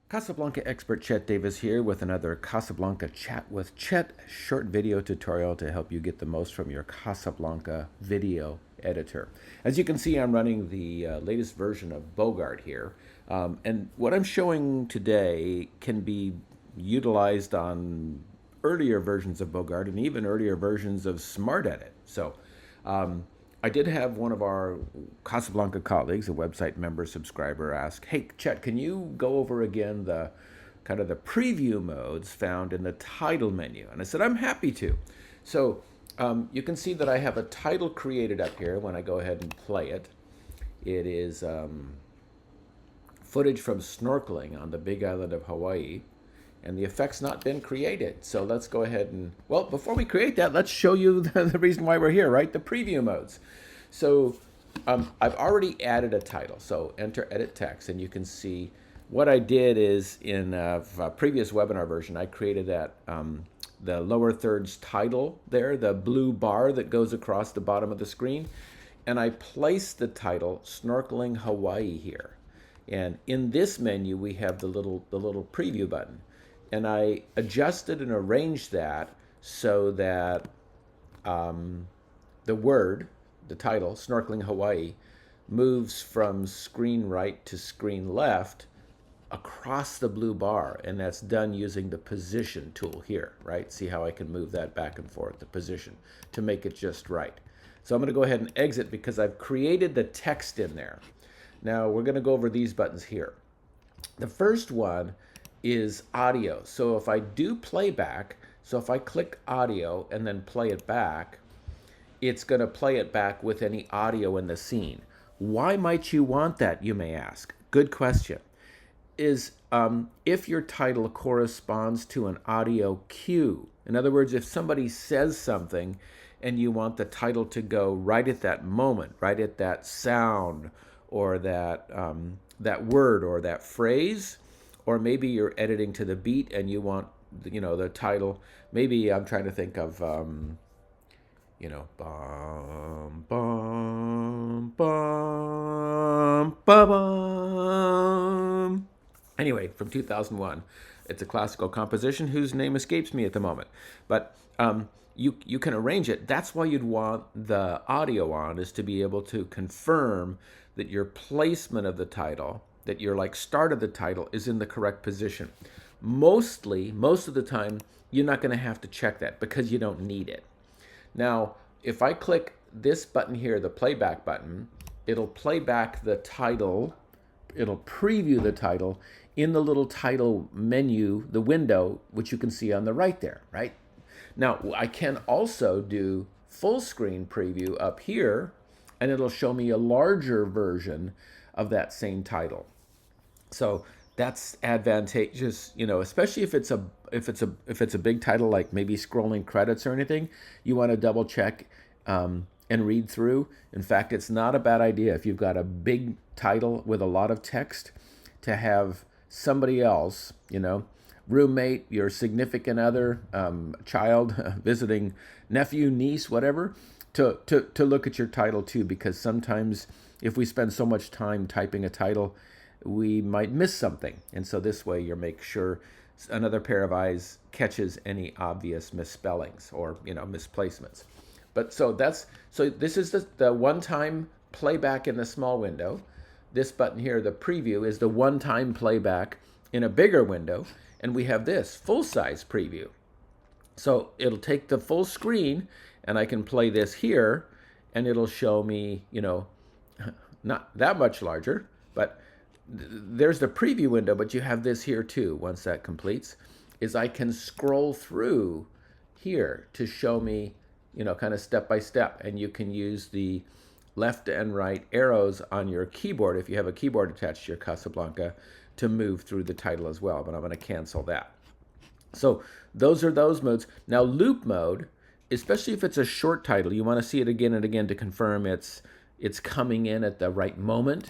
Casablanca expert Chet Davis here with another Casablanca Chat with Chet short video tutorial to help you get the most from your Casablanca video editor. As you can see, I'm running the latest version of Bogart here. And what I'm showing today can be utilized on earlier versions of Bogart and even earlier versions of Smart Edit. Um, I did have one of our Casablanca colleagues, a website member subscriber, ask, "Hey, Chet, can you go over again the kind of the preview modes found in the title menu?" And I said, "I'm happy to." So you can see that I have a title created up here when I go ahead and play it. It is footage from snorkeling on the Big Island of Hawaii, and the effect's not been created. So let's go ahead and, well, before we create that, let's show you the reason why we're here, right? The preview modes. So I've already added a title. So enter edit text, and you can see what I did is in a previous webinar version, I created that the lower thirds title there, the blue bar that goes across the bottom of the screen, and I placed the title Snorkeling Hawaii here. And in this menu, we have the little preview button. And I adjusted and arranged that so that the word, the title, Snorkeling Hawaii, moves from screen right to screen left across the blue bar. And that's done using the position tool here, right? See how I can move that back and forth, the position, to make it just right. So I'm going to go ahead and exit because I've created the text in there. Now we're going to go over these buttons here. The first one is audio. So if I do playback, so if I click audio and then play it back, it's going to play it back with any audio in the scene. Why might you want that, you may ask? Good question. Is if your title corresponds to an audio cue. In other words, if somebody says something and you want the title to go right at that moment, right at that sound, or that word or that phrase, or maybe you're editing to the beat and you want, the title. Maybe I'm trying to think of, bum, bum, bum, bum. Anyway, from 2001. It's a classical composition whose name escapes me at the moment. But you can arrange it. That's why you'd want the audio on, is to be able to confirm that your placement of the title, that your start of the title is in the correct position. Most of the time, you're not going to have to check that because you don't need it. Now, if I click this button here, the playback button, it'll play back the title. It'll preview the title in the little title menu, the window, which you can see on the right there, right? Now, I can also do full screen preview up here, and it'll show me a larger version of that same title. So that's advantageous, especially if it's a big title, like maybe scrolling credits or anything. You want to double check and read through. In fact, it's not a bad idea if you've got a big title with a lot of text to have somebody else, roommate, your significant other, child, visiting nephew, niece, whatever, to look at your title too, because sometimes if we spend so much time typing a title, we might miss something. And so this way you make sure another pair of eyes catches any obvious misspellings or, misplacements. But so this is the one-time playback in the small window. This button here, the preview, is the one-time playback in a bigger window. And we have this full-size preview. So it'll take the full screen, and I can play this here, and it'll show me, not that much larger, but there's the preview window, but you have this here too. Once that completes, is I can scroll through here to show me, kind of step by step, and you can use the left and right arrows on your keyboard, if you have a keyboard attached to your Casablanca, to move through the title as well, but I'm going to cancel that. So those are those modes. Now loop mode, especially if it's a short title, you want to see it again and again to confirm it's coming in at the right moment.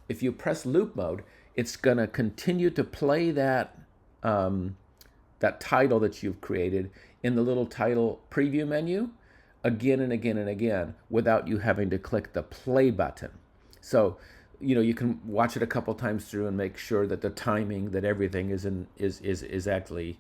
If you press loop mode, it's going to continue to play that title that you've created in the little title preview menu again and again and again without you having to click the play button. So you can watch it a couple times through and make sure that the timing, that everything is actually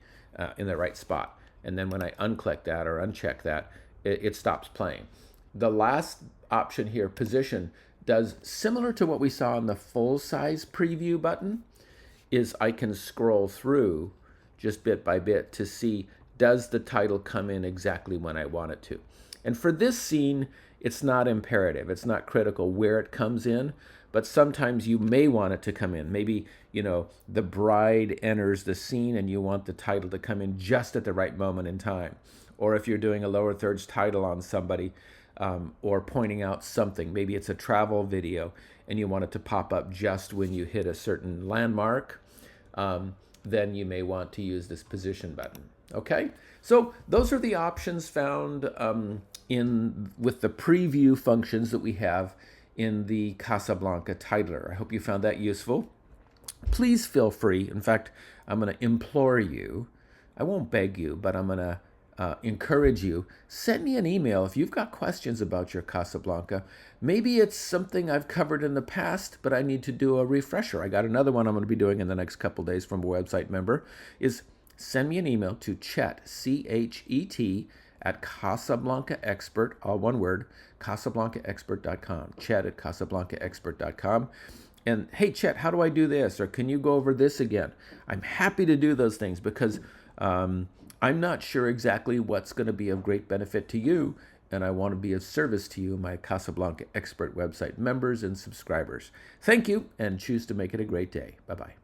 in the right spot. And then when I unclick that or uncheck that, it stops playing. The last option here, position, does similar to what we saw on the full size preview button, is I can scroll through just bit by bit to see, does the title come in exactly when I want it to. And for this scene, it's not imperative. It's not critical where it comes in, but sometimes you may want it to come in. Maybe, the bride enters the scene and you want the title to come in just at the right moment in time. Or if you're doing a lower thirds title on somebody, or pointing out something, maybe it's a travel video and you want it to pop up just when you hit a certain landmark, then you may want to use this position button. Okay, so those are the options found with the preview functions that we have in the Casablanca titler. I hope you found that useful. Please feel free. In fact, I'm going to implore you. I won't beg you, but I'm going to encourage you. Send me an email if you've got questions about your Casablanca. Maybe it's something I've covered in the past, but I need to do a refresher. I got another one I'm going to be doing in the next couple days from a website member. Send me an email to chet, C-H-E-T, at Casablanca Expert, all one word, CasablancaExpert.com, chet at CasablancaExpert.com. And, hey, Chet, how do I do this? Or can you go over this again? I'm happy to do those things because I'm not sure exactly what's going to be of great benefit to you, and I want to be of service to you, my Casablanca Expert website members and subscribers. Thank you, and choose to make it a great day. Bye-bye.